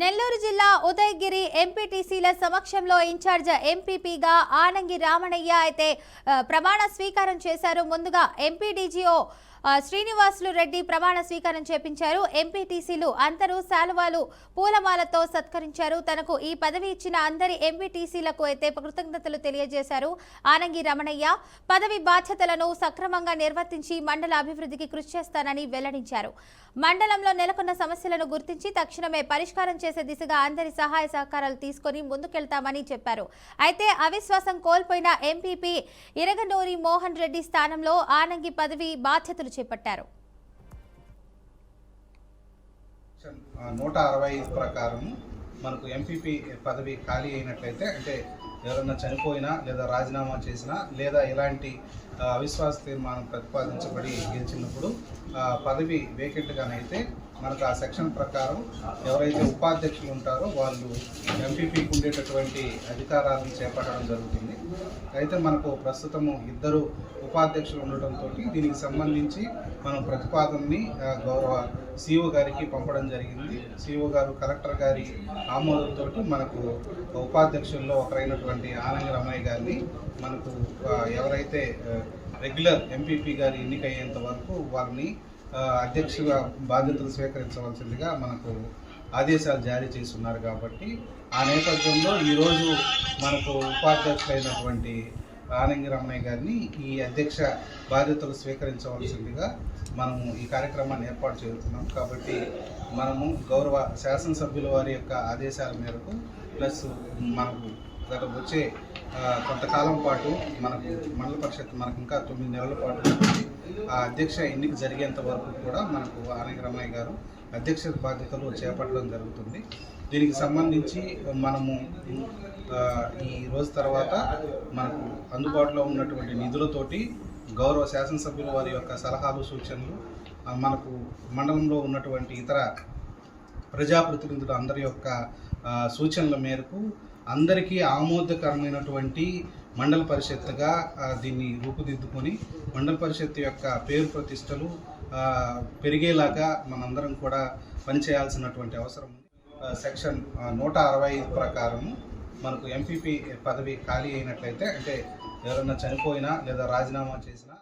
నెల్లూరు జిల్లా ఉదయగిరి ఎంపీటీసీల సమక్షంలో ఇన్ఛార్జ్ ఎంపీపీగా ఆనంగి రామణయ్య అయితే ప్రమాణ స్వీకారం చేశారు. ముందుగా ఎంపీడీజీఓ శ్రీనివాసులు రెడ్డి ప్రమాణ స్వీకారం చేపించారు. ఎంపీటీసీలు అందరూ శాలువాలు పూలమాలతో సత్కరించారు. తనకు ఈ పదవి ఇచ్చిన అందరి ఎంపీటీసీలకు అయితే కృతజ్ఞతలు తెలియజేశారు. ఆనంగి రమణయ్య పదవి బాధ్యతలను సక్రమంగా నిర్వర్తించి మండల అభివృద్ధికి కృషి చేస్తానని వెల్లడించారు. మండలంలో నెలకొన్న సమస్యలను గుర్తించి తక్షణమే పరిష్కారం చేసే దిశగా అందరి సహాయ సహకారాలు తీసుకుని ముందుకెళ్తామని చెప్పారు. అయితే అవిశ్వాసం కోల్పోయిన ఎంపీపీ ఇరగనూరి మోహన్ రెడ్డి స్థానంలో ఆనంగి పదవి బాధ్యతలు చేపట్టారు. 165 ప్రకారం మనకు ఎంపీపీ పదవి ఖాళీ అయినట్లయితే, అంటే ఎవరన్నా చనిపోయినా లేదా రాజీనామా చేసినా లేదా ఇలాంటి అవిశ్వాస తీర్మానం ప్రతిపాదించబడి గెలిచినప్పుడు పదవి వేకెంట్గానైతే మనకు ఆ సెక్షన్ ప్రకారం ఎవరైతే ఉపాధ్యక్షులు ఉంటారో వాళ్ళు ఎంపీపీకి ఉండేటటువంటి అధికారాలను చేపట్టడం జరుగుతుంది. అయితే మనకు ప్రస్తుతము 2 ఉపాధ్యక్షులు ఉండటంతో దీనికి సంబంధించి మనం ప్రతిపాదనని గౌరవ సిఇఓ గారికి పంపడం జరిగింది. సిఇఓ గారు కలెక్టర్ గారి ఆమోదంతో మనకు ఉపాధ్యక్షుల్లో ఒకరైనటువంటి ఆనంగి రమణయ్య గారిని మనకు ఎవరైతే రెగ్యులర్ ఎంపీపీ గారి ఎన్నికయ్యేంత వరకు వారిని అధ్యక్షుగా బాధ్యతలు స్వీకరించవలసిందిగా మనకు ఆదేశాలు జారీ చేస్తున్నారు. కాబట్టి ఆ నేపథ్యంలో ఈరోజు మనకు ఉపాధ్యక్షులైనటువంటి ఆనంగి రమణయ్య గారిని ఈ అధ్యక్ష బాధ్యతలు స్వీకరించవలసిందిగా మనము ఈ కార్యక్రమాన్ని ఏర్పాటు చేస్తున్నాం. కాబట్టి మనము గౌరవ శాసనసభ్యుల వారి యొక్క ఆదేశాల మేరకు ప్లస్ మనకు వచ్చే కొంతకాలం పాటు మనకు మండల పరిషత్ మనకు ఇంకా 9 నెలల పాటు ఆ అధ్యక్ష ఎన్నిక జరిగేంత వరకు కూడా మనకు ఆనంగి రమణయ్య గారు అధ్యక్ష బాధ్యతలు చేపట్టడం జరుగుతుంది. దీనికి సంబంధించి మనము ఈ రోజు తర్వాత మనకు అందుబాటులో ఉన్నటువంటి నిధులతోటి గౌరవ శాసనసభ్యుల వారి యొక్క సలహాలు సూచనలు, మనకు మండలంలో ఉన్నటువంటి ఇతర ప్రజాప్రతినిధులు అందరి యొక్క సూచనల మేరకు అందరికీ ఆమోదకరమైనటువంటి మండల పరిషత్తుగా దీన్ని రూపుదిద్దుకొని మండల పరిషత్ యొక్క పేరు ప్రతిష్టలు పెరిగేలాగా మనందరం కూడా పనిచేయాల్సినటువంటి అవసరం ఉంది. సెక్షన్ 165 ప్రకారం మనకు ఎంపీపీ పదవి ఖాళీ అయినట్లయితే, అంటే ఎవరన్నా చనిపోయినా లేదా రాజీనామా చేసినా